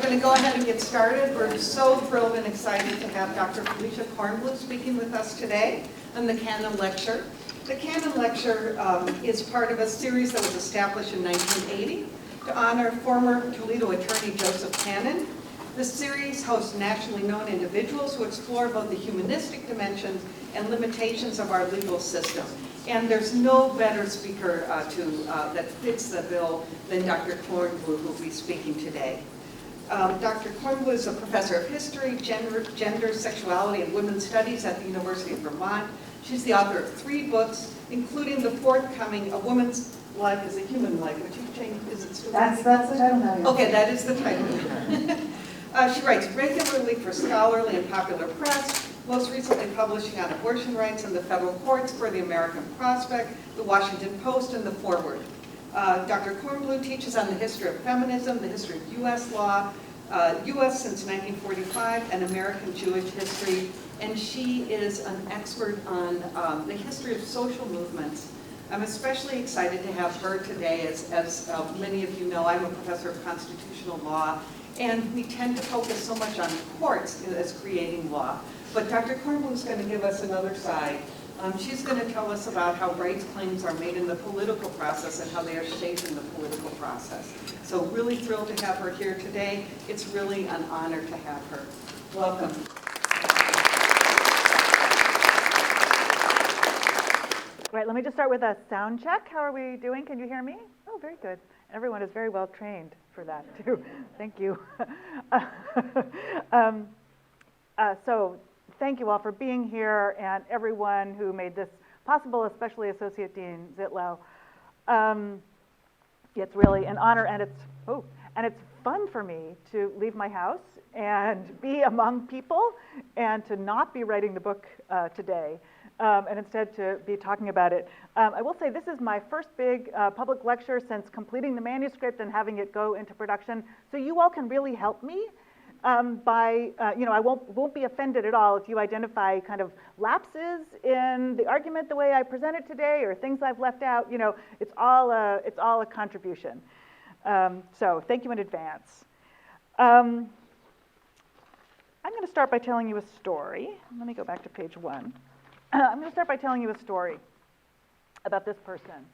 going to go ahead and get started. We're so thrilled and excited to have Dr. Felicia Kornbluh speaking with us today on the Canon Lecture. The Canon Lecture is part of a series that was established in 1980 to honor former Toledo attorney Joseph Cannon. This series hosts nationally known individuals who explore both the humanistic dimensions and limitations of our legal system. And there's no better speaker that fits the bill than Dr. Kornbluh, who will be speaking today. Dr. Kornbluh is a professor of history, gender, sexuality, and women's studies at the University of Vermont. She's the author of 3 books, including the forthcoming A Woman's Life is a Human Life, which you've changed. Is it still? That's the title now. Okay, that is the title. She writes regularly for scholarly and popular press, most recently publishing on abortion rights in the federal courts for the American Prospect, the Washington Post, and the Forward. Dr. Kornbluh teaches on the history of feminism, the history of U.S. law, U.S. since 1945, and American Jewish history, and she is an expert on the history of social movements. I'm especially excited to have her today. As many of you know, I'm a professor of constitutional law, and we tend to focus so much on courts as creating law. But Dr. Kornbluh is going to give us another side. She's going to tell us about how rights claims are made in the political process and how they are shaping the political process. So really thrilled to have her here today. It's really an honor to have her. Welcome. Right, let me just start with a sound check. How are we doing? Can you hear me? Oh, very good. Everyone is very well trained for that, too. Thank you. So thank you all for being here and everyone who made this possible, especially Associate Dean Zitlow. It's really an honor, and it's fun for me to leave my house and be among people and to not be writing the book today. And instead to be talking about it. I will say this is my first big public lecture since completing the manuscript and having it go into production. So you all can really help me by, I won't be offended at all if you identify kind of lapses in the argument the way I presented today or things I've left out. It's all a contribution. So thank you in advance. I'm going to start by telling you a story. Let me go back to page 1. I'm going to start by telling you a story about this person.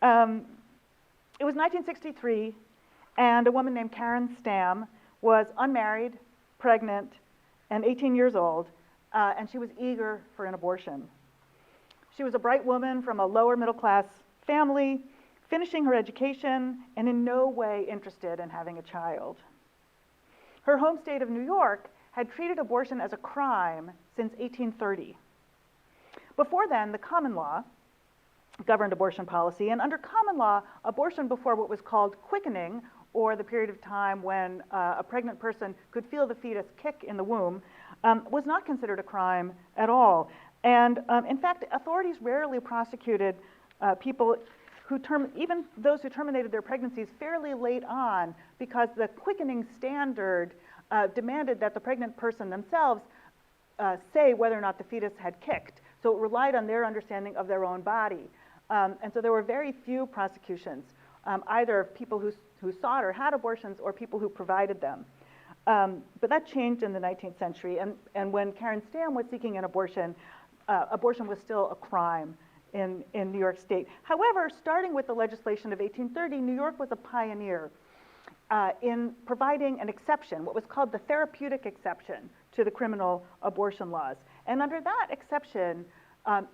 It was 1963, and a woman named Karen Stam was unmarried, pregnant, and 18 years old, and she was eager for an abortion. She was a bright woman from a lower middle class family, finishing her education, and in no way interested in having a child. Her home state of New York had treated abortion as a crime since 1830. Before then, the common law governed abortion policy, and under common law, abortion before what was called quickening, or the period of time when a pregnant person could feel the fetus kick in the womb, was not considered a crime at all. And in fact, authorities rarely prosecuted people even those who terminated their pregnancies fairly late on, because the quickening standard demanded that the pregnant person themselves say whether or not the fetus had kicked. So it relied on their understanding of their own body. And so there were very few prosecutions, either of people who sought or had abortions or people who provided them. But that changed in the 19th century. And when Karen Stam was seeking an abortion, abortion was still a crime in New York State. However, starting with the legislation of 1830, New York was a pioneer in providing an exception, what was called the therapeutic exception to the criminal abortion laws. And under that exception,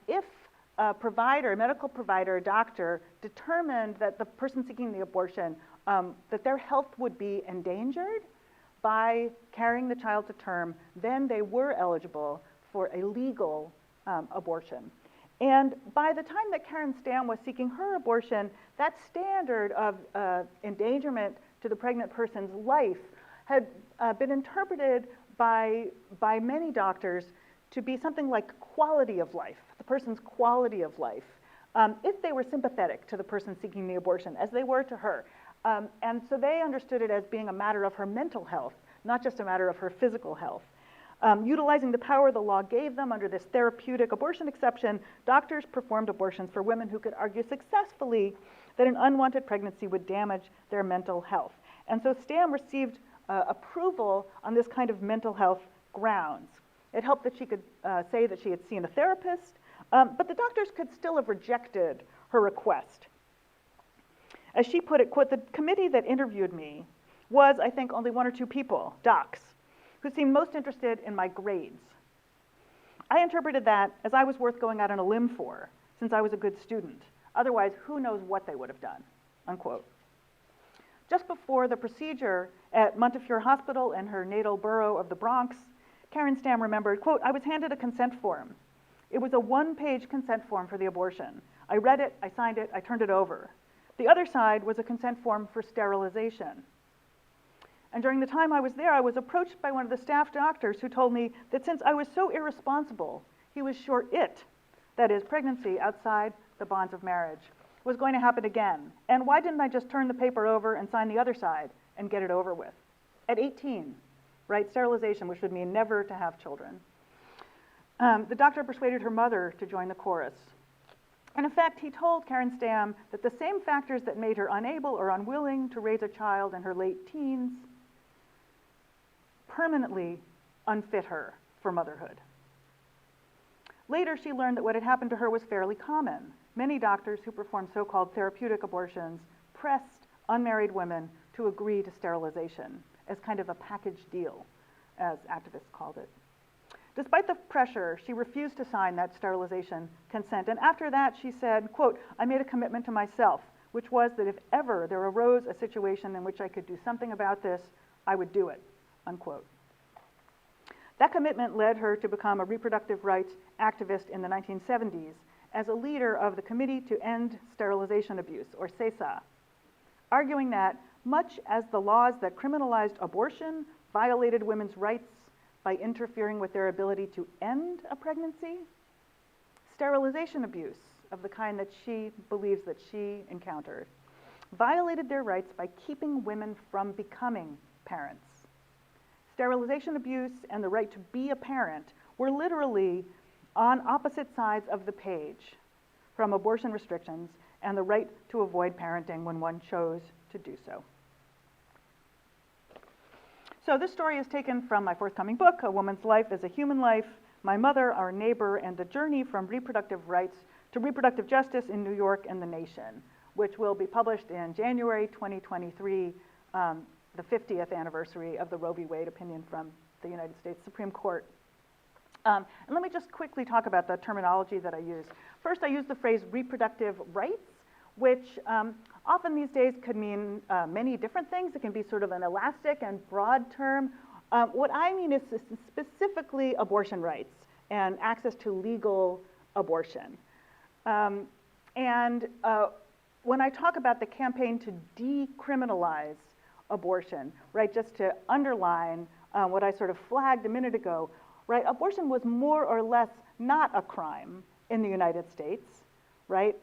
if a provider, a medical provider, a doctor, determined that the person seeking the abortion, that their health would be endangered by carrying the child to term, then they were eligible for a legal abortion. And by the time that Karen Stam was seeking her abortion, that standard of endangerment to the pregnant person's life had been interpreted by many doctors to be something like quality of life, the person's quality of life, if they were sympathetic to the person seeking the abortion, as they were to her. And so they understood it as being a matter of her mental health, not just a matter of her physical health. Utilizing the power the law gave them under this therapeutic abortion exception, doctors performed abortions for women who could argue successfully that an unwanted pregnancy would damage their mental health. And so Stam received approval on this kind of mental health grounds. It helped that she could say that she had seen a therapist, but the doctors could still have rejected her request. As she put it, quote, "The committee that interviewed me was, I think, only one or two people, docs, who seemed most interested in my grades. I interpreted that as I was worth going out on a limb for, since I was a good student. Otherwise, who knows what they would have done," unquote. Just before the procedure at Montefiore Hospital in her natal borough of the Bronx, Karen Stam remembered, quote, "I was handed a consent form. It was a one-page consent form for the abortion. I read it, I signed it, I turned it over. The other side was a consent form for sterilization. And during the time I was there, I was approached by one of the staff doctors who told me that since I was so irresponsible, he was sure it, that is, pregnancy outside the bonds of marriage, was going to happen again. And why didn't I just turn the paper over and sign the other side and get it over with?" At 18, right, sterilization, which would mean never to have children. The doctor persuaded her mother to join the chorus. And in fact, he told Karen Stam that the same factors that made her unable or unwilling to raise a child in her late teens permanently unfit her for motherhood. Later, she learned that what had happened to her was fairly common. Many doctors who performed so-called therapeutic abortions pressed unmarried women to agree to sterilization as kind of a package deal, as activists called it. Despite the pressure, she refused to sign that sterilization consent. And after that, she said, quote, "I made a commitment to myself, which was that if ever there arose a situation in which I could do something about this, I would do it," unquote. That commitment led her to become a reproductive rights activist in the 1970s as a leader of the Committee to End Sterilization Abuse, or CESA, arguing that much as the laws that criminalized abortion violated women's rights by interfering with their ability to end a pregnancy, sterilization abuse of the kind that she believes that she encountered violated their rights by keeping women from becoming parents. Sterilization abuse and the right to be a parent were literally on opposite sides of the page from abortion restrictions and the right to avoid parenting when one chose to do so. So this story is taken from my forthcoming book, A Woman's Life is a Human Life, My Mother, Our Neighbor, and the Journey from Reproductive Rights to Reproductive Justice in New York and the Nation, which will be published in January 2023, the 50th anniversary of the Roe v. Wade opinion from the United States Supreme Court. And let me just quickly talk about the terminology that I use. First, I use the phrase reproductive rights, which often these days could mean many different things. It can be sort of an elastic and broad term. What I mean is specifically abortion rights and access to legal abortion. And when I talk about the campaign to decriminalize abortion, right, just to underline what I sort of flagged a minute ago, right, abortion was more or less not a crime in the United States, right,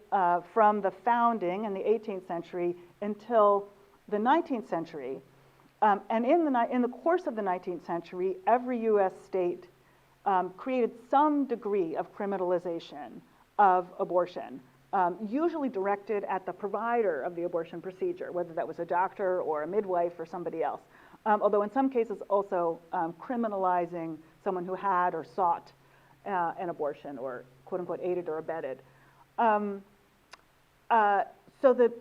from the founding in the 18th century until the 19th century. And in the course of the 19th century, every US state created some degree of criminalization of abortion, usually directed at the provider of the abortion procedure, whether that was a doctor or a midwife or somebody else. Although in some cases also criminalizing someone who had or sought an abortion or quote unquote aided or abetted. So the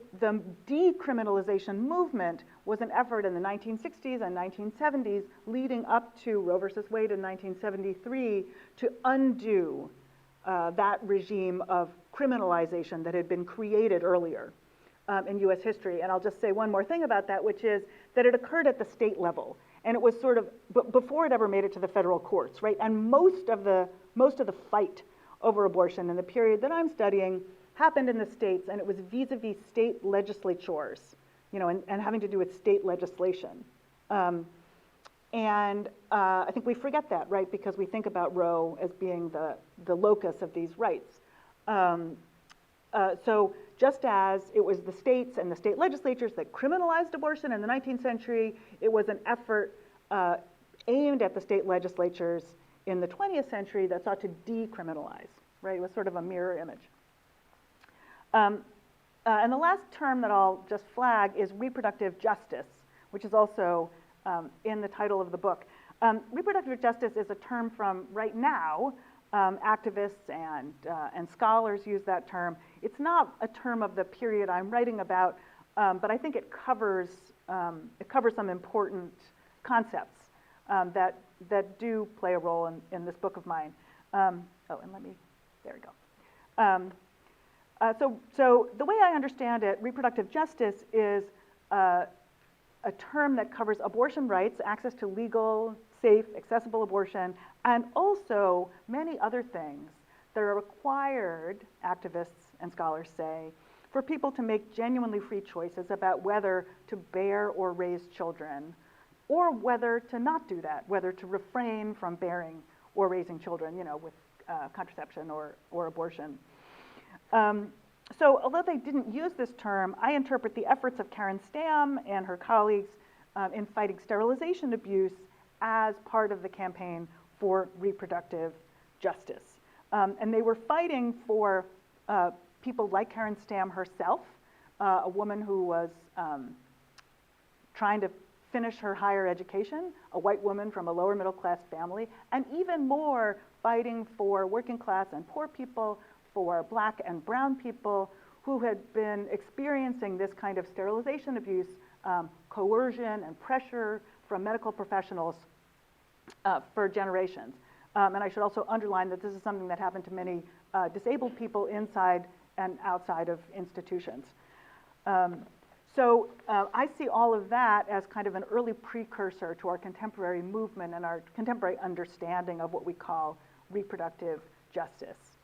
decriminalization movement was an effort in the 1960s and 1970s leading up to Roe versus Wade in 1973 to undo that regime of criminalization that had been created earlier in US history. And I'll just say one more thing about that, which is that it occurred at the state level. And it was sort of, before it ever made it to the federal courts, right? And most of the fight over abortion in the period that I'm studying happened in the states, and it was vis-a-vis state legislatures, you know, and having to do with state legislation. And I think we forget that, right? Because we think about Roe as being the locus of these rights. So just as it was the states and the state legislatures that criminalized abortion in the 19th century, it was an effort aimed at the state legislatures in the 20th century that sought to decriminalize, right? It was sort of a mirror image. And the last term that I'll just flag is reproductive justice, which is also in the title of the book. Reproductive justice is a term from right now. Activists and scholars use that term. It's not a term of the period I'm writing about, but I think it covers some important concepts that do play a role in this book of mine. And there we go. So the way I understand it, reproductive justice is a term that covers abortion rights, access to legal, safe, accessible abortion, and also many other things that are required, activists and scholars say, for people to make genuinely free choices about whether to bear or raise children, or whether to not do that, whether to refrain from bearing or raising children, with contraception or abortion. So although they didn't use this term, I interpret the efforts of Karen Stam and her colleagues in fighting sterilization abuse as part of the campaign for reproductive justice. And they were fighting for people like Karen Stam herself, a woman who was trying to finish her higher education, a white woman from a lower middle class family, and even more fighting for working class and poor people, for black and brown people who had been experiencing this kind of sterilization abuse, coercion and pressure from medical professionals for generations. And I should also underline that this is something that happened to many disabled people inside and outside of institutions. So I see all of that as kind of an early precursor to our contemporary movement and our contemporary understanding of what we call reproductive justice.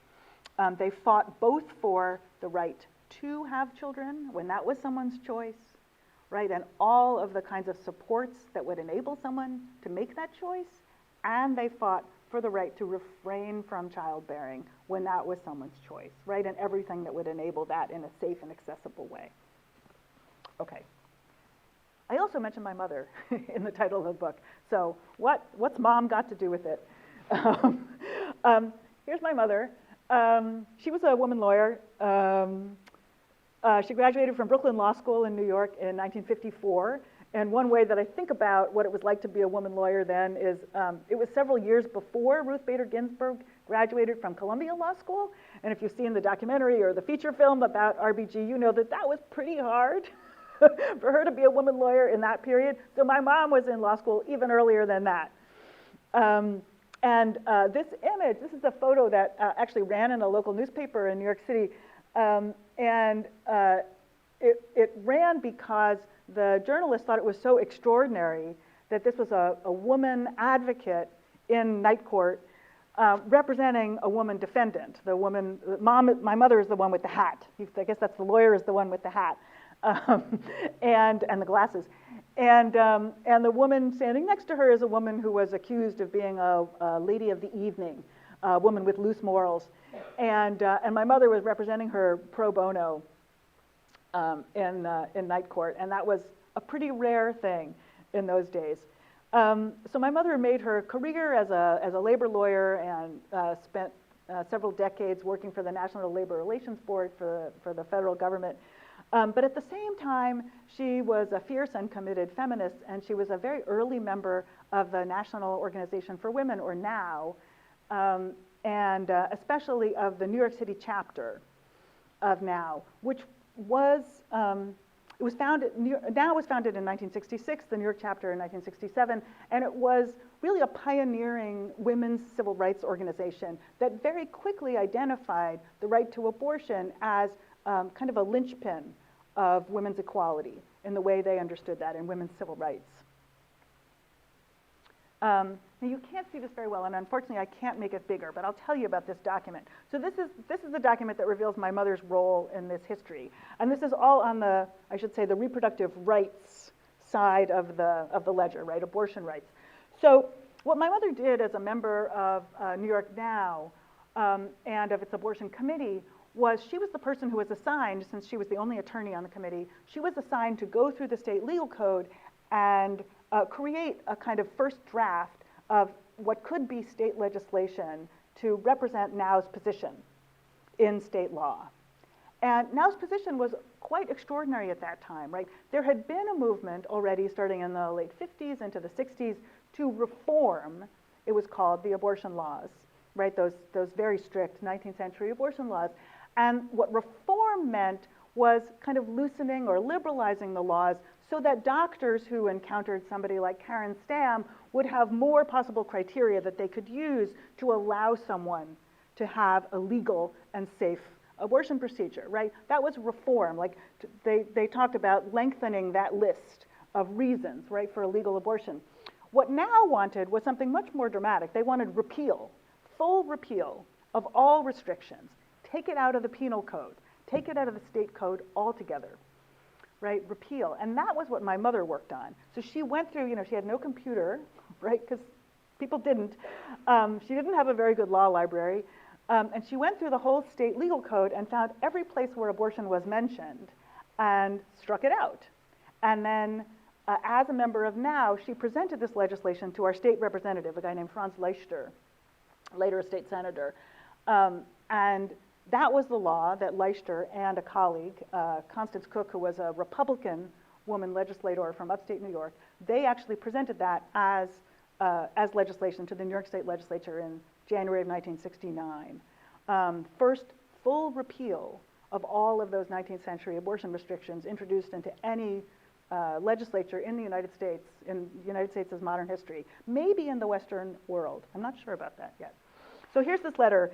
They fought both for the right to have children when that was someone's choice, right? And all of the kinds of supports that would enable someone to make that choice. And they fought for the right to refrain from childbearing when that was someone's choice, right? And everything that would enable that in a safe and accessible way. Okay. I also mentioned my mother in the title of the book. So what's mom got to do with it? Here's my mother. She was a woman lawyer. She graduated from Brooklyn Law School in New York in 1954. And one way that I think about what it was like to be a woman lawyer then is it was several years before Ruth Bader Ginsburg graduated from Columbia Law School. And if you've seen the documentary or the feature film about RBG, you know that that was pretty hard for her to be a woman lawyer in that period. So my mom was in law school even earlier than that. This image, this is a photo that actually ran in a local newspaper in New York City. It ran because the journalist thought it was so extraordinary that this was a woman advocate in night court representing a woman defendant. The woman, my mother is the one with the hat. I guess that's the lawyer is the one with the hat and the glasses. And the woman standing next to her is a woman who was accused of being a lady of the evening, a woman with loose morals. And my mother was representing her pro bono in night court, and that was a pretty rare thing in those days. So my mother made her career as a labor lawyer and spent several decades working for the National Labor Relations Board for the federal government. But at the same time, she was a fierce and committed feminist, and she was a very early member of the National Organization for Women, or NOW, and especially of the New York City chapter of NOW, which was, NOW was founded in 1966, the New York chapter in 1967, and it was really a pioneering women's civil rights organization that very quickly identified the right to abortion as kind of a linchpin of women's equality in the way they understood that in women's civil rights. Now you can't see this very well, and unfortunately I can't make it bigger, but I'll tell you about this document. So this is the document that reveals my mother's role in this history. And this is all on the, I should say, the reproductive rights side of the ledger, right, abortion rights. So what my mother did as a member of New York NOW and of its abortion committee was she was the person who was assigned, since she was the only attorney on the committee, she was assigned to go through the state legal code and create a kind of first draft of what could be state legislation to represent NOW's position in state law. And Now's position was quite extraordinary at that time, right? There had been a movement already starting in the late 50s into the 60s to reform, it was called, the abortion laws, right? Those very strict 19th century abortion laws. And what reform meant was kind of loosening or liberalizing the laws so that doctors who encountered somebody like Karen Stam would have more possible criteria that they could use to allow someone to have a legal and safe abortion procedure, right? That was reform. Like they talked about lengthening that list of reasons, right, for a legal abortion. What Now wanted was something much more dramatic. They wanted repeal, full repeal of all restrictions. Take it out of the penal code. Take it out of the state code altogether, right? Repeal. And that was what my mother worked on. So she went through, she had no computer, right? Because people didn't. She didn't have a very good law library. And she went through the whole state legal code and found every place where abortion was mentioned and struck it out. And then, as a member of Now, she presented this legislation to our state representative, a guy named Franz Leichter, later a state senator. And that was the law that Leichter and a colleague, Constance Cook, who was a Republican woman legislator from upstate New York, they actually presented that as legislation to the New York State Legislature in January of 1969. First full repeal of all of those 19th century abortion restrictions introduced into any legislature in the United States as modern history, maybe in the Western world. I'm not sure about that yet. So here's this letter,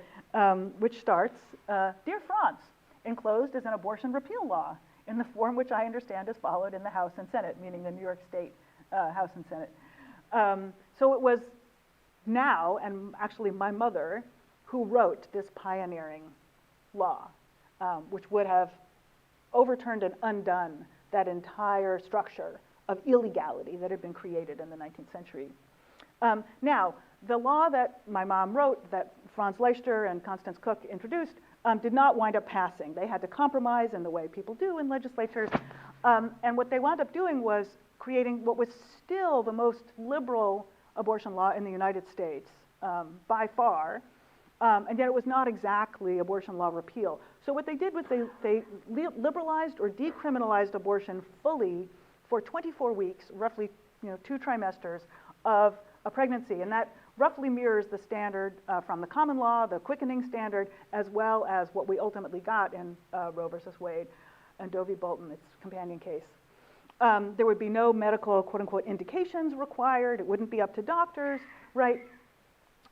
which starts, Dear Franz, enclosed is an abortion repeal law in the form which I understand is followed in the House and Senate, meaning the New York State House and Senate. So it was Now, and actually my mother, who wrote this pioneering law, which would have overturned and undone that entire structure of illegality that had been created in the 19th century. Now, the law that my mom wrote, that Franz Leichter and Constance Cook introduced, did not wind up passing. They had to compromise in the way people do in legislatures. And what they wound up doing was creating what was still the most liberal abortion law in the United States, by far. And yet it was not exactly abortion law repeal. So what they did was they liberalized or decriminalized abortion fully for 24 weeks, roughly 2 trimesters of a pregnancy. And that roughly mirrors the standard from the common law, the quickening standard, as well as what we ultimately got in Roe versus Wade and Doe v. Bolton, its companion case. There would be no medical, quote unquote, indications required. It wouldn't be up to doctors, right?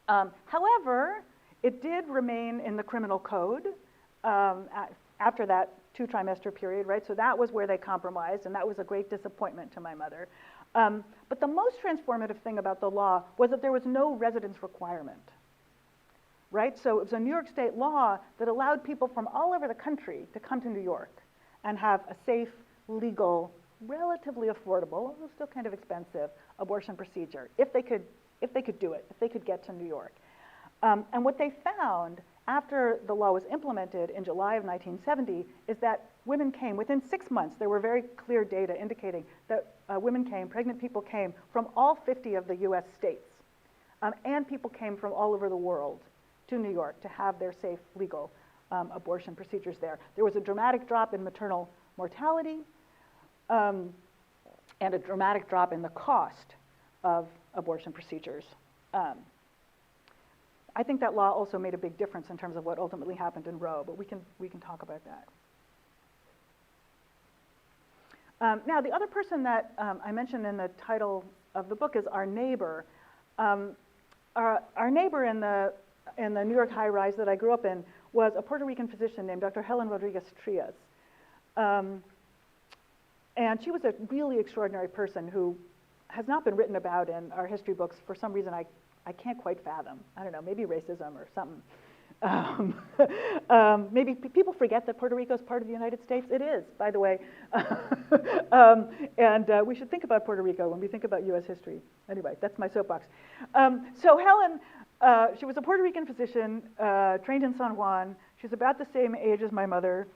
However, it did remain in the criminal code after that 2 trimester period, right? So that was where they compromised, and that was a great disappointment to my mother. But the most transformative thing about the law was that there was no residence requirement, right? So it was a New York State law that allowed people from all over the country to come to New York and have a safe, legal, relatively affordable, although still kind of expensive, abortion procedure, if they could do it, if they could get to New York. And what they found after the law was implemented in July of 1970 is that women came within 6 months. There were very clear data indicating that women came, pregnant people came from all 50 of the US states. And people came from all over the world to New York to have their safe, legal abortion procedures there. There was a dramatic drop in maternal mortality and a dramatic drop in the cost of abortion procedures. I think that law also made a big difference in terms of what ultimately happened in Roe, but we can talk about that. Now, the other person that I mentioned in the title of the book is our neighbor. Our neighbor in the New York high-rise that I grew up in was a Puerto Rican physician named Dr. Helen Rodriguez-Trias. And she was a really extraordinary person who has not been written about in our history books for some reason I can't quite fathom. I don't know, maybe racism or something. Maybe people forget that Puerto Rico is part of the United States. It is, by the way. And we should think about Puerto Rico when we think about US history. Anyway, that's my soapbox. So Helen, she was a Puerto Rican physician, trained in San Juan. She's about the same age as my mother,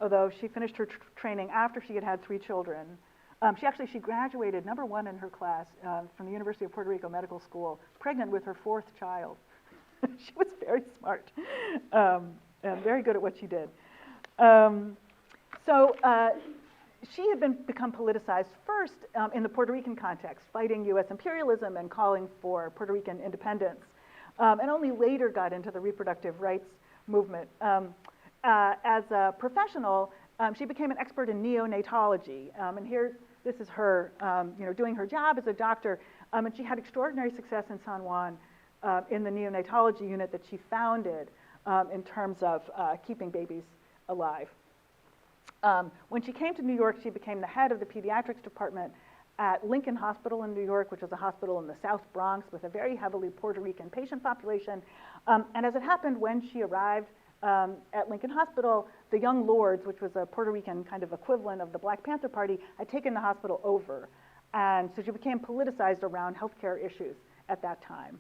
although she finished her training after she had had 3 children. She graduated number 1 in her class from the University of Puerto Rico Medical School, pregnant with her 4th child. She was very smart and very good at what she did. So she had become politicized first in the Puerto Rican context, fighting U.S. imperialism and calling for Puerto Rican independence, and only later got into the reproductive rights movement. As a professional, she became an expert in neonatology, and here, this is her, doing her job as a doctor, and she had extraordinary success in San Juan in the neonatology unit that she founded in terms of keeping babies alive. When she came to New York, she became the head of the pediatrics department at Lincoln Hospital in New York, which was a hospital in the South Bronx with a very heavily Puerto Rican patient population. And as it happened, when she arrived at Lincoln Hospital, the Young Lords, which was a Puerto Rican kind of equivalent of the Black Panther Party, had taken the hospital over. And so she became politicized around healthcare issues at that time.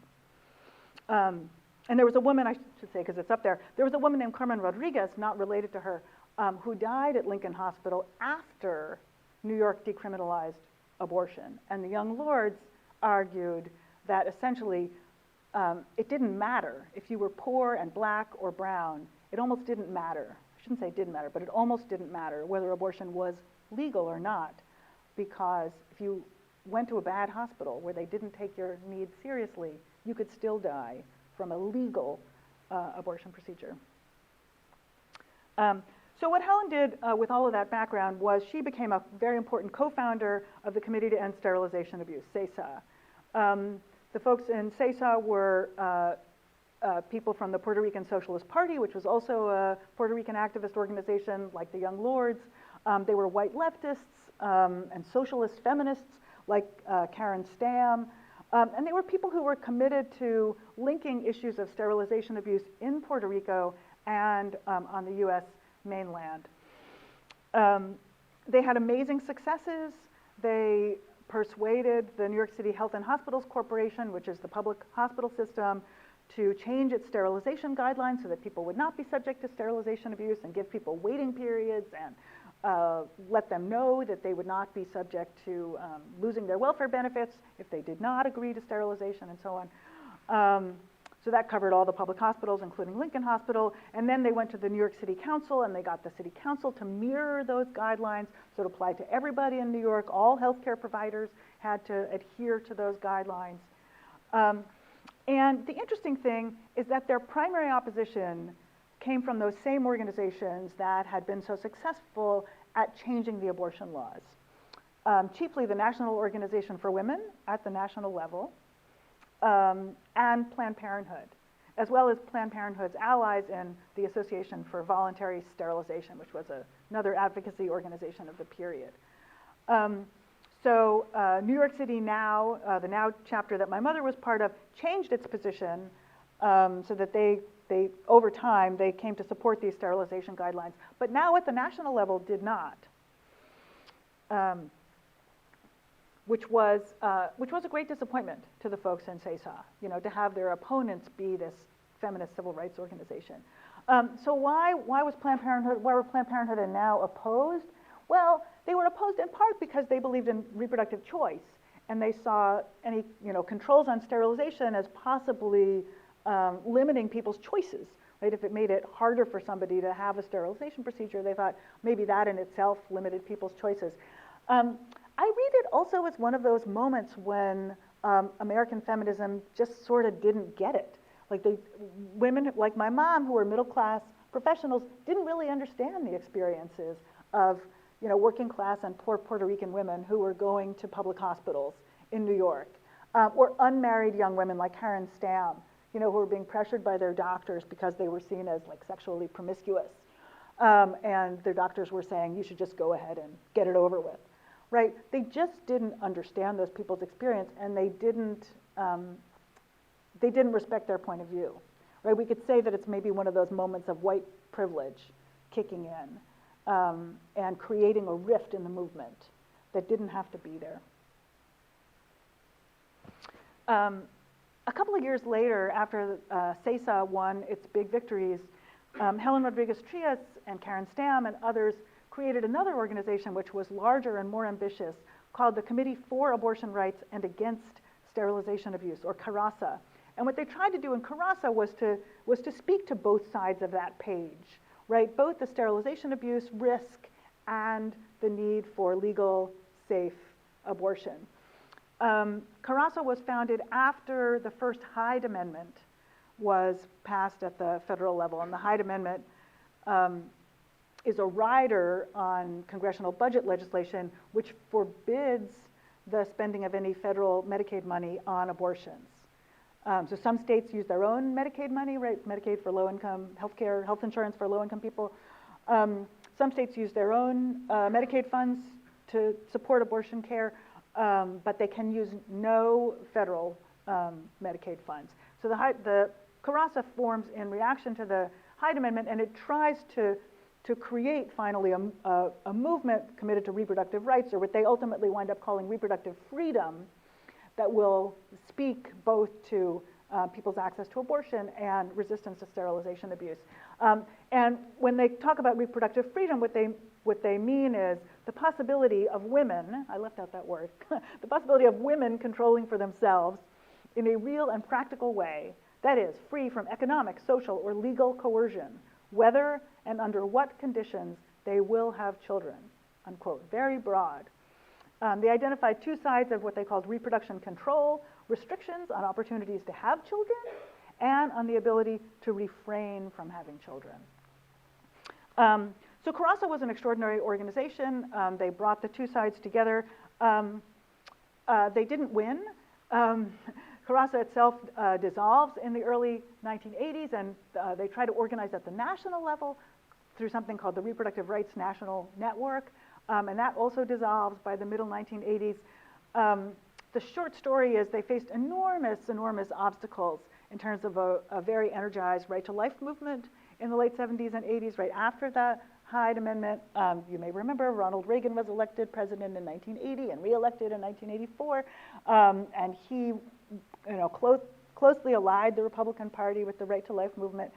And there was a woman, I should say, because it's up there, there was a woman named Carmen Rodriguez, not related to her, who died at Lincoln Hospital after New York decriminalized abortion. And the Young Lords argued that essentially it didn't matter if you were poor and black or brown. It almost didn't matter. I shouldn't say it didn't matter, but it almost didn't matter whether abortion was legal or not, because if you went to a bad hospital where they didn't take your needs seriously, you could still die from a legal abortion procedure. So what Helen did with all of that background was she became a very important co-founder of the Committee to End Sterilization Abuse, CESA. The folks in CESA were people from the Puerto Rican Socialist Party, which was also a Puerto Rican activist organization like the Young Lords. They were white leftists and socialist feminists like Karen Stam. And they were people who were committed to linking issues of sterilization abuse in Puerto Rico and on the US mainland. They had amazing successes. They persuaded the New York City Health and Hospitals Corporation, which is the public hospital system, to change its sterilization guidelines so that people would not be subject to sterilization abuse and give people waiting periods and let them know that they would not be subject to losing their welfare benefits if they did not agree to sterilization and so on. So that covered all the public hospitals, including Lincoln Hospital. And then they went to the New York City Council and they got the City Council to mirror those guidelines so it applied to everybody in New York. All healthcare providers had to adhere to those guidelines. And the interesting thing is that their primary opposition came from those same organizations that had been so successful at changing the abortion laws. Chiefly the National Organization for Women at the national level, and Planned Parenthood, as well as Planned Parenthood's allies in the Association for Voluntary Sterilization, which was another advocacy organization of the period. So New York City Now, the Now chapter that my mother was part of, changed its position so that they over time, they came to support these sterilization guidelines, but now at the national level did not, which was a great disappointment to the folks in CESA, to have their opponents be this feminist civil rights organization. So why were Planned Parenthood and Now opposed? Well, they were opposed in part because they believed in reproductive choice, and they saw any controls on sterilization as possibly limiting people's choices, right? If it made it harder for somebody to have a sterilization procedure, they thought maybe that in itself limited people's choices. I read it also as one of those moments when American feminism just sort of didn't get it. Like women like my mom, who were middle-class professionals, didn't really understand the experiences of working class and poor Puerto Rican women who were going to public hospitals in New York, or unmarried young women like Karen Stam, who were being pressured by their doctors because they were seen as like sexually promiscuous. And their doctors were saying, you should just go ahead and get it over with, right? They just didn't understand those people's experience, and they didn't respect their point of view, right? We could say that it's maybe one of those moments of white privilege kicking in and creating a rift in the movement that didn't have to be there. A couple of years later, after CESA won its big victories, Helen Rodriguez-Trias and Karen Stam and others created another organization which was larger and more ambitious, called the Committee for Abortion Rights and Against Sterilization Abuse, or CARASA. And what they tried to do in CARASA was to speak to both sides of that page, right? Both the sterilization abuse risk and the need for legal, safe abortion. CARASA was founded after the first Hyde Amendment was passed at the federal level, and the Hyde Amendment is a rider on congressional budget legislation which forbids the spending of any federal Medicaid money on abortions. So some states use their own Medicaid money, right? Medicaid for low-income, healthcare, health insurance for low-income people. Some states use their own Medicaid funds to support abortion care, but they can use no federal Medicaid funds. So the CARASA forms in reaction to the Hyde Amendment, and it tries to create finally a movement committed to reproductive rights, or what they ultimately wind up calling reproductive freedom, that will speak both to people's access to abortion and resistance to sterilization abuse. And when they talk about reproductive freedom, what they mean is the possibility of women, I left out that word, the possibility of women controlling for themselves in a real and practical way, that is, free from economic, social, or legal coercion, whether and under what conditions they will have children, unquote. Very broad. They identified two sides of what they called reproduction control, restrictions on opportunities to have children, and on the ability to refrain from having children. So CARASA was an extraordinary organization. They brought the two sides together. They didn't win. CARASA itself dissolves in the early 1980s, and they try to organize at the national level through something called the Reproductive Rights National Network, and that also dissolves by the middle 1980s. The short story is they faced enormous obstacles in terms of a very energized right to life movement in the late 70s and 80s, right after the Hyde Amendment. You may remember Ronald Reagan was elected president in 1980 and reelected in 1984, and he closely allied the Republican Party with the right to life movement.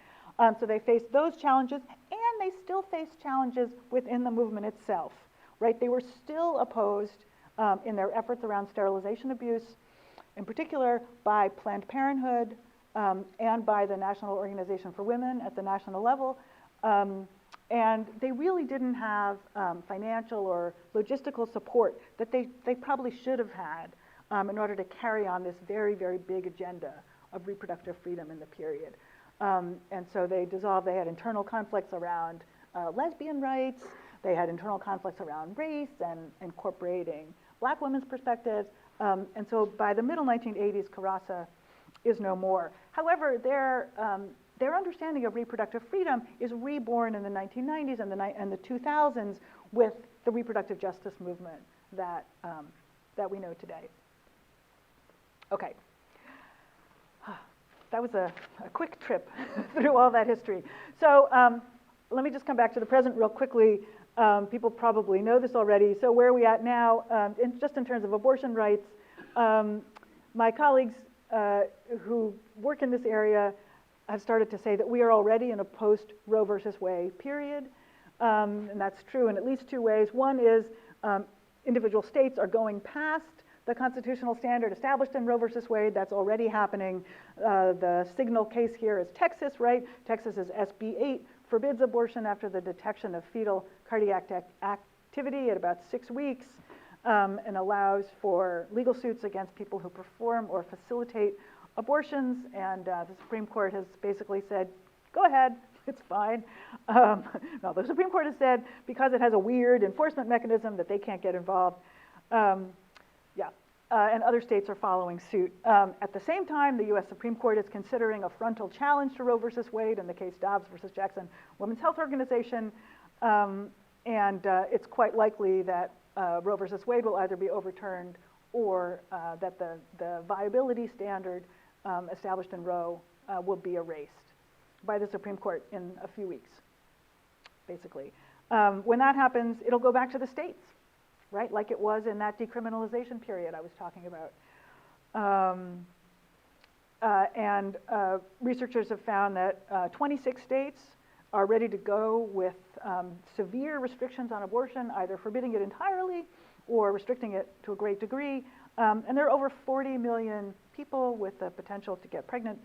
So they faced those challenges, and they still face challenges within the movement itself, right? They were still opposed in their efforts around sterilization abuse, in particular by Planned Parenthood and by the National Organization for Women at the national level. And they really didn't have financial or logistical support that they probably should have had in order to carry on this very, very big agenda of reproductive freedom in the period. And so they dissolved. They had internal conflicts around lesbian rights. They had internal conflicts around race and incorporating Black women's perspectives. And so by the middle 1980s, CARASA is no more. However, their understanding of reproductive freedom is reborn in the 1990s and the 2000s with the reproductive justice movement that we know today. Okay. That was a quick trip through all that history. So let me just come back to the present real quickly. People probably know this already. So where are we at now? Just in terms of abortion rights, my colleagues who work in this area have started to say that we are already in a post-Roe versus Wade period. And that's true in at least two ways. One is individual states are going past the constitutional standard established in Roe versus Wade. That's already happening. The signal case here is Texas, right? Texas's SB 8 forbids abortion after the detection of fetal cardiac activity at about 6 weeks, and allows for legal suits against people who perform or facilitate abortions. And the Supreme Court has basically said, go ahead, it's fine. No, the Supreme Court has said because it has a weird enforcement mechanism that they can't get involved. And other states are following suit. At the same time, the US Supreme Court is considering a frontal challenge to Roe versus Wade in the case Dobbs versus Jackson Women's Health Organization. And it's quite likely that Roe versus Wade will either be overturned or that the viability standard established in Roe will be erased by the Supreme Court in a few weeks, basically. When that happens, it'll go back to the states, right? Like it was in that decriminalization period I was talking about. And researchers have found that 26 states are ready to go with severe restrictions on abortion, either forbidding it entirely or restricting it to a great degree. And there are over 40 million people with the potential to get pregnant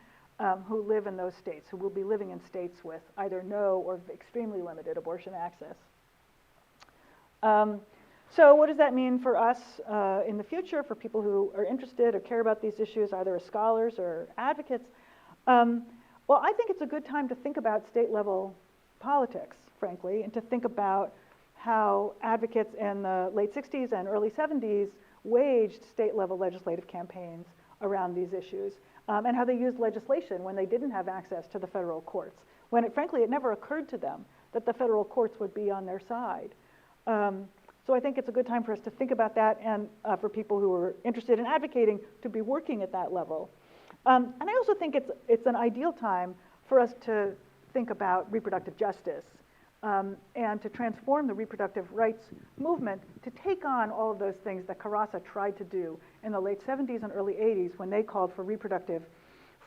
who live in those states, who will be living in states with either no or extremely limited abortion access. So what does that mean for us in the future, for people who are interested or care about these issues, either as scholars or advocates? Well, I think it's a good time to think about state-level politics, frankly, and to think about how advocates in the late 60s and early 70s waged state-level legislative campaigns around these issues, and how they used legislation when they didn't have access to the federal courts, when frankly it never occurred to them that the federal courts would be on their side. So I think it's a good time for us to think about that, and for people who are interested in advocating to be working at that level. And I also think it's an ideal time for us to think about reproductive justice, and to transform the reproductive rights movement to take on all of those things that Carassa tried to do in the late 70s and early 80s when they called for reproductive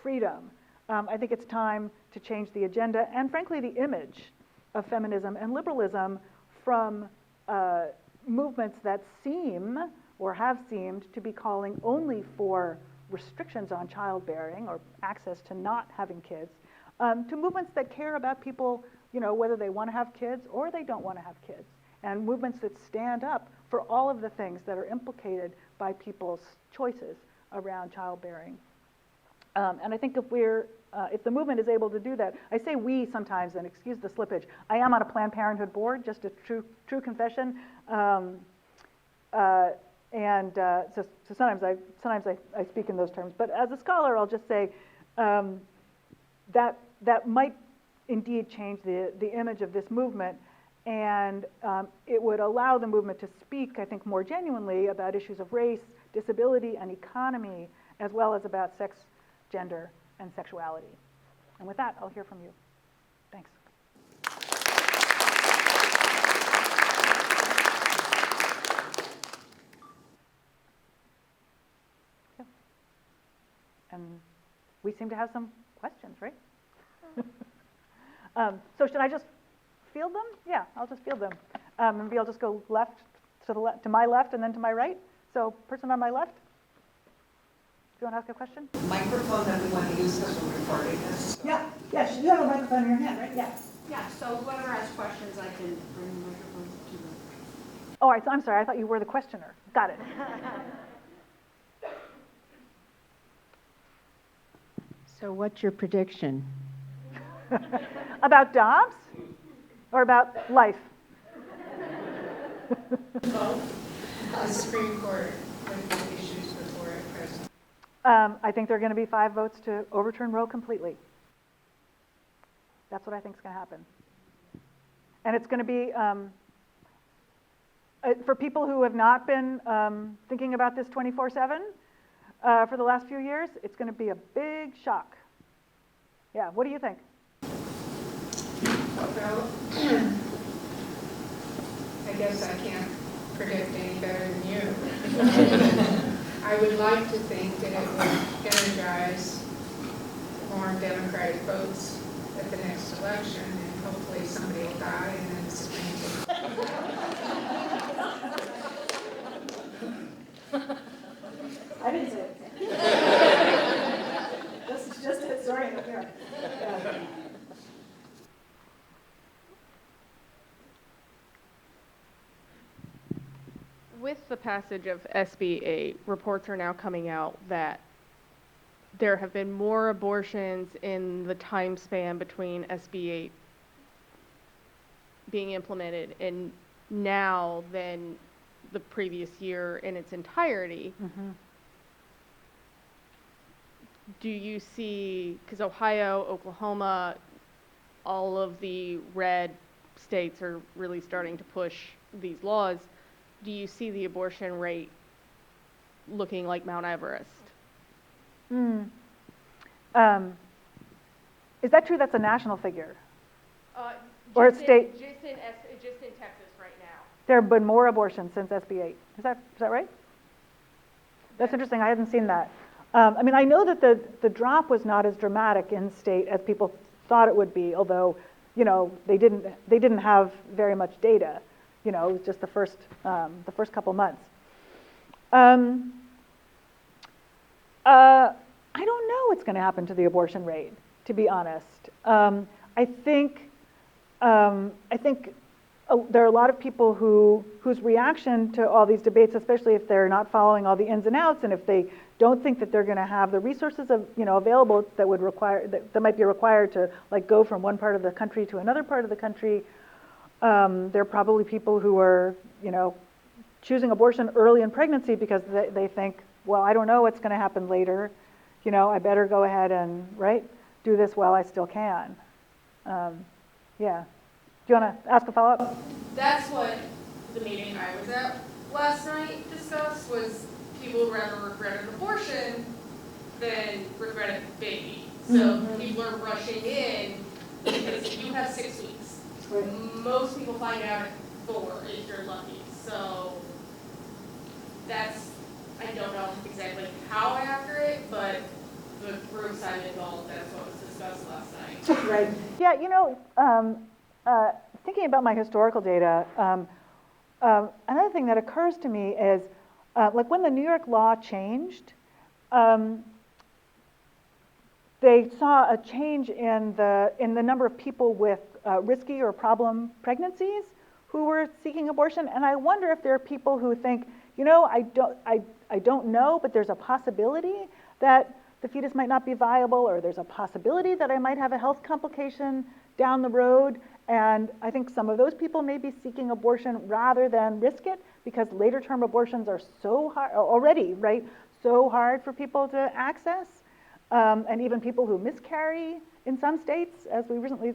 freedom. I think it's time to change the agenda and frankly the image of feminism and liberalism from movements that seem or have seemed to be calling only for restrictions on childbearing or access to not having kids, to movements that care about people, whether they want to have kids or they don't want to have kids, and movements that stand up for all of the things that are implicated by people's choices around childbearing. And I think if the movement is able to do that, I say we sometimes, and excuse the slippage, I am on a Planned Parenthood board, just a true confession. So sometimes I speak in those terms. But as a scholar, I'll just say that might indeed change the image of this movement, and it would allow the movement to speak, I think, more genuinely about issues of race, disability, and economy, as well as about sex, gender, and sexuality. And with that, I'll hear from you. Thanks. Yeah. And we seem to have some questions, right? So should I just field them? Yeah, I'll just field them. Maybe I'll just go left to my left and then to my right. So person on my left, do you want to ask a question? Microphone that we want to use because we're recording this. Yeah, yes, you have a microphone in your hand, right? Yeah. Yeah, so whoever has questions, I can bring the microphone to them. Oh, I'm sorry, I thought you were the questioner. Got it. So what's your prediction? About Dobbs or about life? Supreme Court with the issues before it present. I think there are going to be 5 votes to overturn Roe completely. That's what I think is going to happen. And it's going to be, for people who have not been thinking about this 24/7 for the last few years, it's going to be a big shock. Yeah, what do you think? Well, I guess I can't predict any better than you. I would like to think that it would energize more Democratic votes at the next election, and hopefully somebody will die and then the Supreme Court. I didn't say it. This is just it, sorry. Here. With the passage of SB 8, reports are now coming out that there have been more abortions in the time span between SB 8 being implemented and now than the previous year in its entirety. Mm-hmm. Do you see, because Ohio, Oklahoma, all of the red states are really starting to push these laws, do you see the abortion rate looking like Mount Everest? Is that true? That's a national figure? Or it's state? Just in Texas right now. There have been more abortions since SB 8. Is that right? That's interesting. I hadn't seen that. I mean, I know that the drop was not as dramatic in state as people thought it would be, although, they didn't have very much data. It was just the first couple months. I don't know what's going to happen to the abortion rate, to be honest. I think there are a lot of people whose reaction to all these debates, especially if they're not following all the ins and outs, and if they don't think that they're going to have the resources available that would require that might be required to like go from one part of the country to another part of the country. There are probably people who are choosing abortion early in pregnancy because they think, well, I don't know what's going to happen later. I better go ahead and do this while I still can. Yeah. Do you want to ask a follow-up? That's what the meeting I was at last night discussed, was people would rather regret an abortion than regret a baby. So people are rushing in because you have 6 weeks. Right. Most people find out at 4 if you're lucky. So that's, I don't know exactly how accurate, but the groups I'm involved, that's what was discussed last night. Right. Yeah, thinking about my historical data, another thing that occurs to me is, like when the New York law changed, they saw a change in the number of people with risky or problem pregnancies who were seeking abortion, and I wonder if there are people who think, I don't know, but there's a possibility that the fetus might not be viable, or there's a possibility that I might have a health complication down the road. And I think some of those people may be seeking abortion rather than risk it, because later term abortions are so hard already, so hard for people to access. And even people who miscarry in some states, as we recently,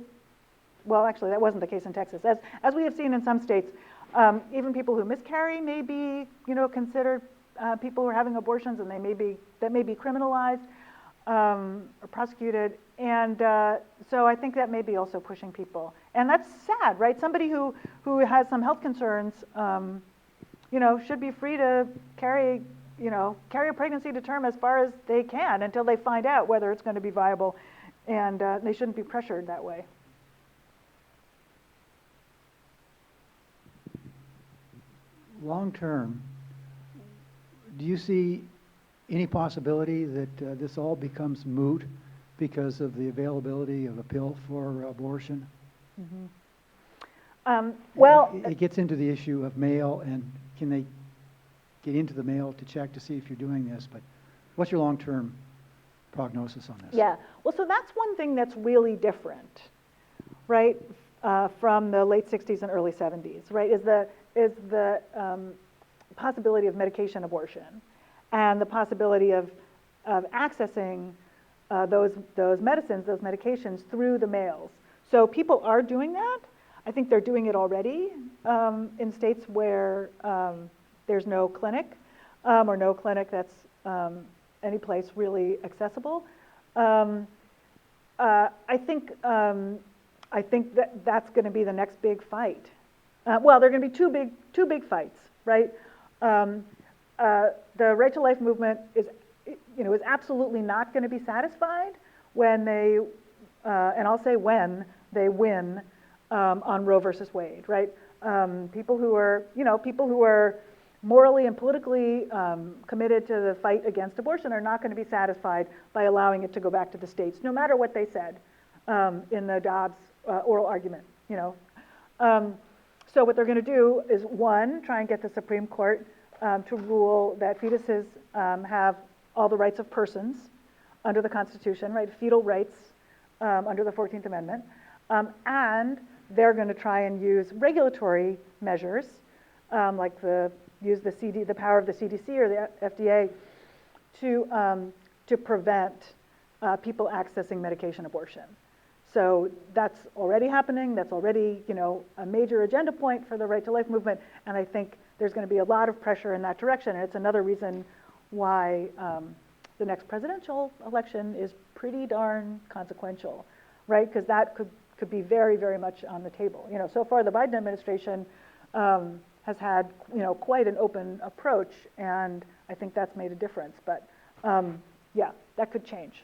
well, actually that wasn't the case in Texas, as we have seen in some states, even people who miscarry may be, considered people who are having abortions, and that may be criminalized or prosecuted. And so I think that may be also pushing people. And that's sad, right? Somebody who has some health concerns, should be free to carry a pregnancy to term as far as they can until they find out whether it's going to be viable, and they shouldn't be pressured that way. Long term, do you see any possibility that this all becomes moot because of the availability of a pill for abortion? Mm-hmm. It gets into the issue of mail, and can they get into the mail to check to see if you're doing this, but what's your long-term prognosis on this? Yeah, well, so that's one thing that's really different, right, from the late 60s and early 70s, right, is the possibility of medication abortion and the possibility of accessing those medicines, those medications through the mails. So people are doing that. I think they're doing it already in states where there's no clinic or no clinic that's any place really accessible. I think that's going to be the next big fight. Well, there are going to be two big fights, right? The Right to Life movement is absolutely not going to be satisfied when they, and I'll say when they win on Roe versus Wade, right? People who are morally and politically committed to the fight against abortion are not going to be satisfied by allowing it to go back to the states, no matter what they said in the Dobbs oral argument. So what they're going to do is, one, try and get the Supreme Court to rule that fetuses have all the rights of persons under the Constitution, right? Fetal rights under the 14th Amendment, and they're going to try and use regulatory measures, like use the power of the CDC or the FDA to prevent people accessing medication abortion. So that's already happening. That's already, a major agenda point for the Right to Life movement. And I think there's going to be a lot of pressure in that direction. And it's another reason why the next presidential election is pretty darn consequential, right? Because that could be very, very much on the table. So far the Biden administration has had, quite an open approach, and I think that's made a difference. But yeah, that could change.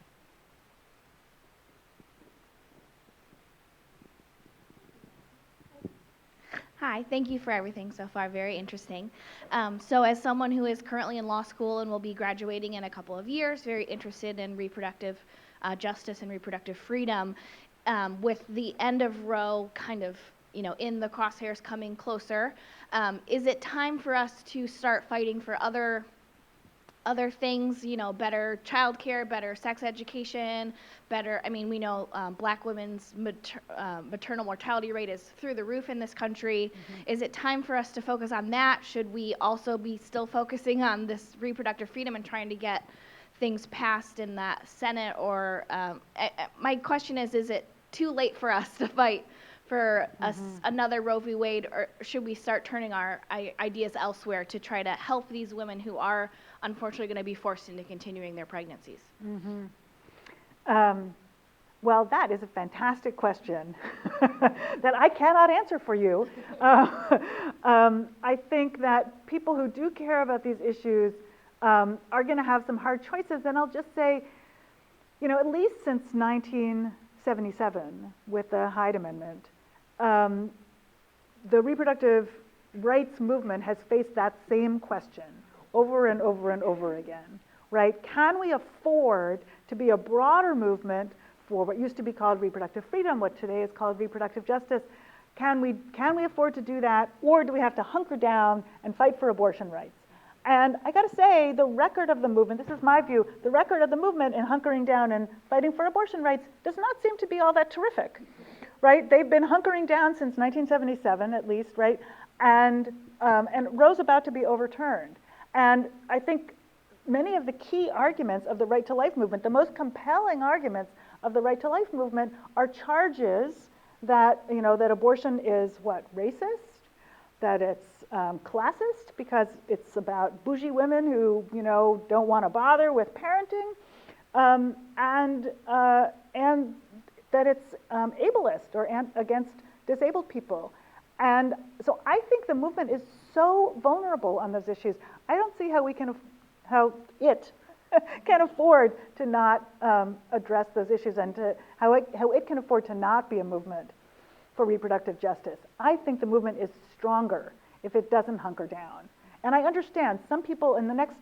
Hi, thank you for everything so far, very interesting. So as someone who is currently in law school and will be graduating in a couple of years, very interested in reproductive justice and reproductive freedom, with the end of Roe kind of, in the crosshairs coming closer, is it time for us to start fighting for other things, better childcare, better sex education, better, we know black women's maternal mortality rate is through the roof in this country. Is it time for us to focus on that? Should we also be still focusing on this reproductive freedom and trying to get things passed in that Senate? Or my question is it too late for us to fight for another Roe v. Wade, or should we start turning our ideas elsewhere to try to help these women who are unfortunately going to be forced into continuing their pregnancies? Well, that is a fantastic question that I cannot answer for you. I think that people who do care about these issues are going to have some hard choices, and I'll just say, at least since 1977 with the Hyde Amendment, the reproductive rights movement has faced that same question over and over and over again, right? Can we afford to be a broader movement for what used to be called reproductive freedom, what today is called reproductive justice? Can we afford to do that, or do we have to hunker down and fight for abortion rights? And I got to say, the record of the movement, this is my view, the record of the movement in hunkering down and fighting for abortion rights does not seem to be all that terrific, right? They've been hunkering down since 1977 at least, right? And Roe's about to be overturned. And I think many of the key arguments of the right to life movement, the most compelling arguments of the right to life movement, are charges that, that abortion is racist, that it's classist because it's about bougie women who, don't want to bother with parenting, and that it's ableist or against disabled people. And so I think the movement is so vulnerable on those issues. I don't see how it can afford to not address those issues, and how it can afford to not be a movement for reproductive justice. I think the movement is stronger if it doesn't hunker down. And I understand some people in the next,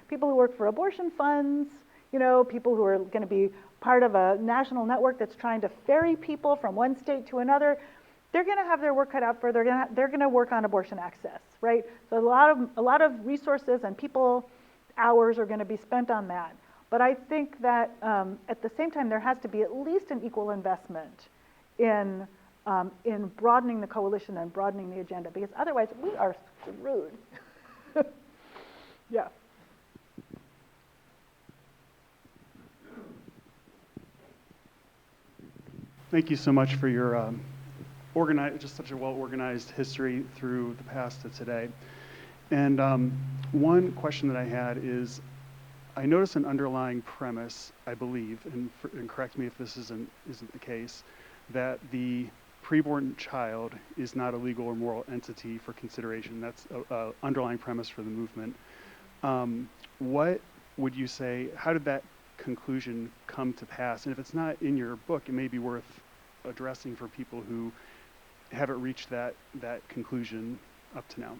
people who work for abortion funds, people who are going to be part of a national network that's trying to ferry people from one state to another, they're going to have their work cut out for. They're going to work on abortion access, right? So a lot of resources and people hours are going to be spent on that. But I think that at the same time there has to be at least an equal investment in broadening the coalition and broadening the agenda, because otherwise we are screwed. Yeah. Thank you so much for your just such a well-organized history through the past to today. And one question that I had is, I noticed an underlying premise, I believe, and correct me if this isn't the case, that the preborn child is not a legal or moral entity for consideration. That's an underlying premise for the movement. What would you say, how did that conclusion come to pass? And if it's not in your book, it may be worth addressing for people who haven't reached that conclusion up to now.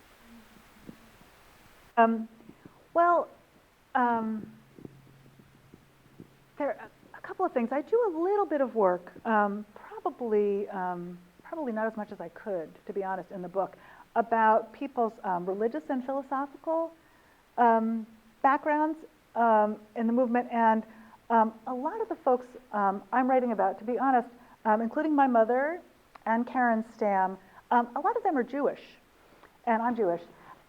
There are a couple of things. I do a little bit of work, probably not as much as I could, to be honest, in the book, about people's religious and philosophical backgrounds in the movement. And a lot of the folks I'm writing about, to be honest, including my mother and Karen Stam, a lot of them are Jewish, and I'm Jewish.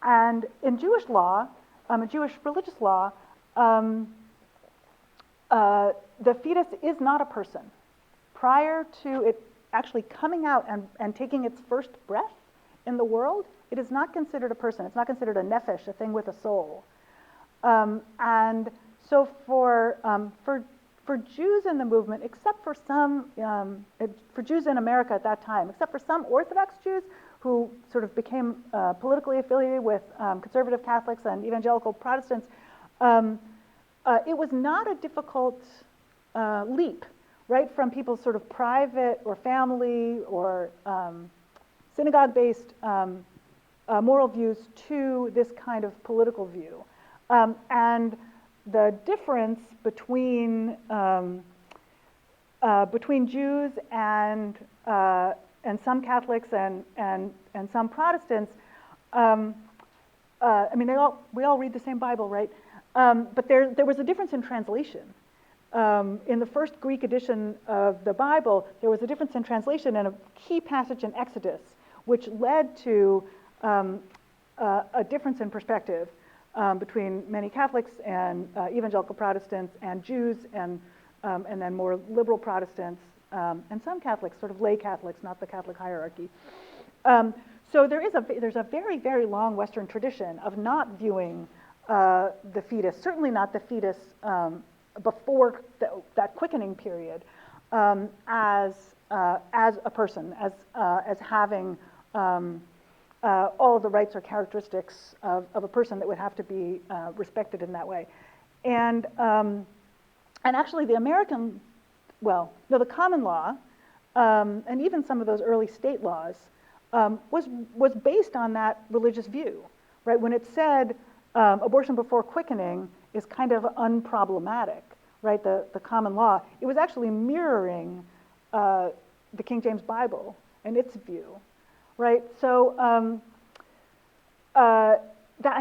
And in Jewish law, Jewish religious law, the fetus is not a person. Prior to it actually coming out and taking its first breath in the world, it is not considered a person. It's not considered a nephesh, a thing with a soul. And so for Jews in the movement, except for some, for Jews in America at that time, except for some Orthodox Jews who sort of became politically affiliated with conservative Catholics and evangelical Protestants, it was not a difficult leap, right, from people's sort of private or family or synagogue-based moral views to this kind of political view. And the difference between Jews and some Catholics and some Protestants, I mean, we all read the same Bible, right? But there was a difference in translation. In the first Greek edition of the Bible, there was a difference in translation and a key passage in Exodus, which led to a difference in perspective between many Catholics and evangelical Protestants and Jews and then more liberal Protestants and some Catholics, sort of lay Catholics, not the Catholic hierarchy. So there's a very, very long Western tradition of not viewing the fetus, certainly not the fetus before that quickening period, as a person, as having all of the rights or characteristics of a person that would have to be respected in that way. And actually the American, the common law, and even some of those early state laws, was based on that religious view, right? When it said abortion before quickening is kind of unproblematic, right? The common law, it was actually mirroring the King James Bible and its view, right? So I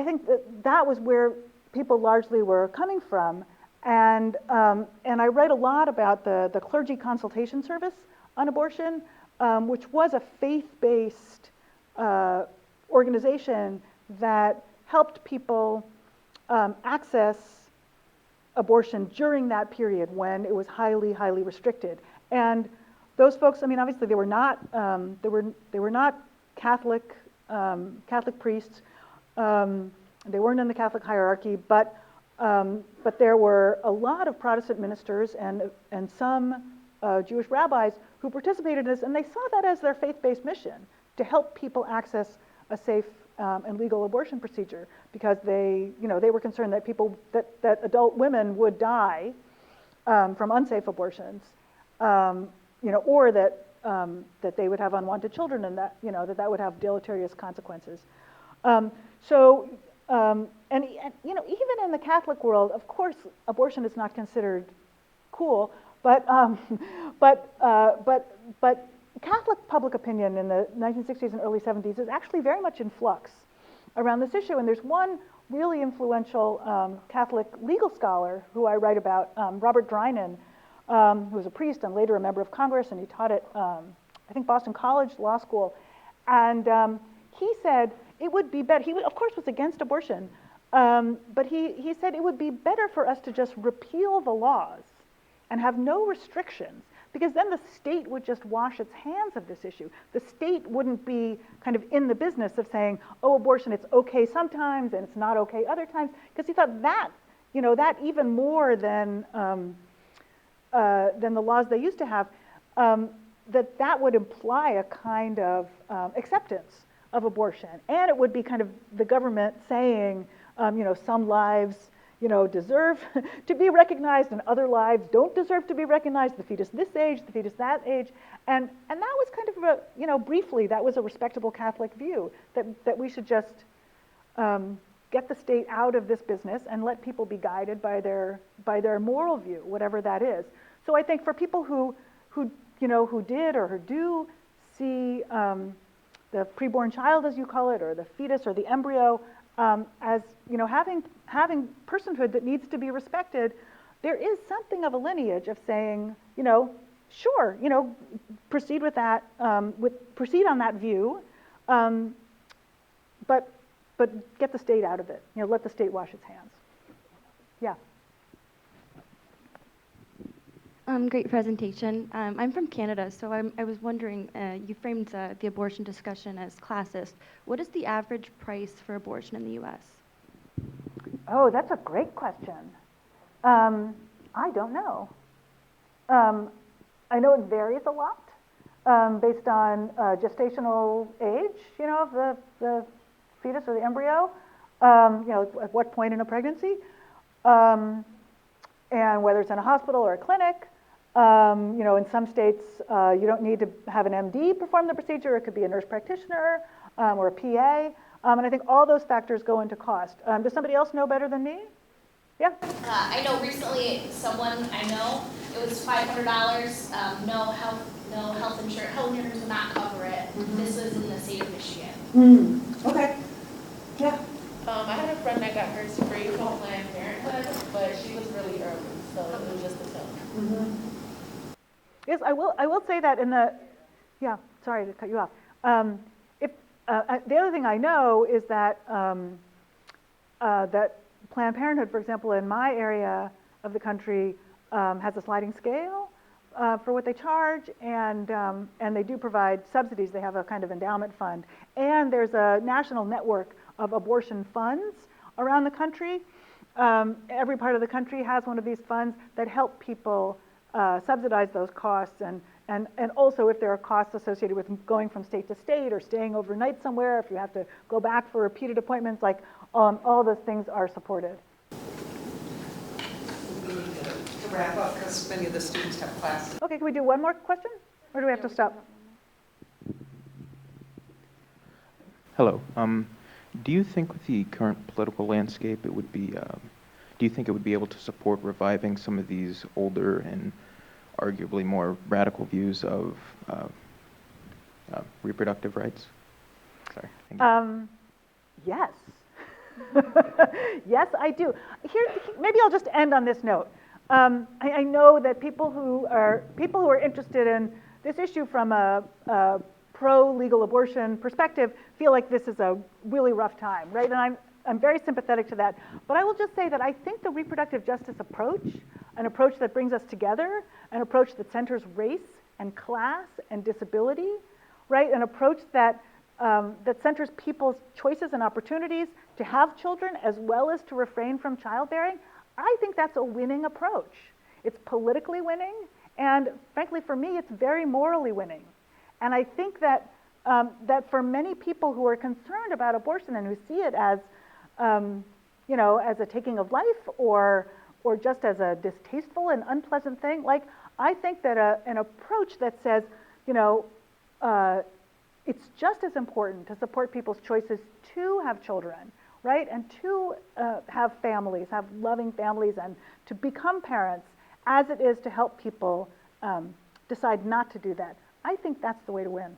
think that was where people largely were coming from, and I write a lot about the clergy consultation service on abortion, which was a faith-based organization that helped people access abortion during that period when it was highly, highly restricted. And those folks, I mean, obviously they were not Catholic priests. They weren't in the Catholic hierarchy, but there were a lot of Protestant ministers and some Jewish rabbis who participated in this, and they saw that as their faith-based mission to help people access a safe and legal abortion procedure, because they were concerned that that adult women would die from unsafe abortions, or that they would have unwanted children, and that would have deleterious consequences. And even in the Catholic world, of course, abortion is not considered cool, but Catholic public opinion in the 1960s and early 70s is actually very much in flux around this issue. And there's one really influential Catholic legal scholar who I write about, Robert Drinan, who was a priest and later a member of Congress, and he taught at, I think, Boston College Law School. And he said it would be better, he of course was against abortion, but he said it would be better for us to just repeal the laws and have no restrictions, because then the state would just wash its hands of this issue. The state wouldn't be kind of in the business of saying, oh, abortion, it's okay sometimes and it's not okay other times, because he thought that, that even more than the laws they used to have, that would imply a kind of acceptance of abortion. And it would be kind of the government saying, some lives deserve to be recognized and other lives don't deserve to be recognized, the fetus this age, the fetus that age. And that was kind of a, briefly, that was a respectable Catholic view, that we should just get the state out of this business and let people be guided by their moral view, whatever that is. So I think for people who did or who do see the preborn child, as you call it, or the fetus or the embryo, as having personhood that needs to be respected, there is something of a lineage of saying, sure, proceed with that, proceed on that view, but get the state out of it. Let the state wash its hands. Yeah. Great presentation. I'm from Canada, so I was wondering, you framed the abortion discussion as classist. What is the average price for abortion in the U.S.? Oh, that's a great question. I don't know. I know it varies a lot based on gestational age, of the fetus or the embryo, at what point in a pregnancy, and whether it's in a hospital or a clinic. You know, in some states, you don't need to have an MD perform the procedure. It could be a nurse practitioner or a PA. And I think all those factors go into cost. Does somebody else know better than me? Yeah? I know recently someone I know, it was $500, no health insurance, health insurance would not cover it. This was in the state of Michigan. Okay. Yeah. I had a friend that got hers free from Planned Parenthood, but she was really early, so it was just a tell. Yes, I will say that in the, yeah, sorry to cut you off. The other thing I know is that that Planned Parenthood, for example, in my area of the country, has a sliding scale for what they charge, and they do provide subsidies. They have a kind of endowment fund, and there's a national network of abortion funds around the country. Every part of the country has one of these funds that help people subsidize those costs, and also if there are costs associated with going from state to state or staying overnight somewhere, if you have to go back for repeated appointments, like all those things are supported. We need to wrap up because many of the students have classes. Okay, can we do one more question, or do we have to stop? Hello. Do you think with the current political landscape, it would be, do you think it would be able to support reviving some of these older and arguably more radical views of reproductive rights? Sorry. Thank you. Yes. Yes, I do. Maybe I'll just end on this note. I know that people who are interested in this issue from a pro-legal abortion perspective feel like this is a really rough time, right? And I'm very sympathetic to that. But I will just say that I think the reproductive justice approach, an approach that brings us together, an approach that centers race and class and disability, right? An approach that that centers people's choices and opportunities to have children as well as to refrain from childbearing. I think that's a winning approach. It's politically winning, and frankly, for me, it's very morally winning. And I think that that for many people who are concerned about abortion and who see it as, you know, as a taking of life or just as a distasteful and unpleasant thing, like I think that an approach that says, you know, it's just as important to support people's choices to have children, right, and to have families, have loving families, and to become parents, as it is to help people decide not to do that. I think that's the way to win.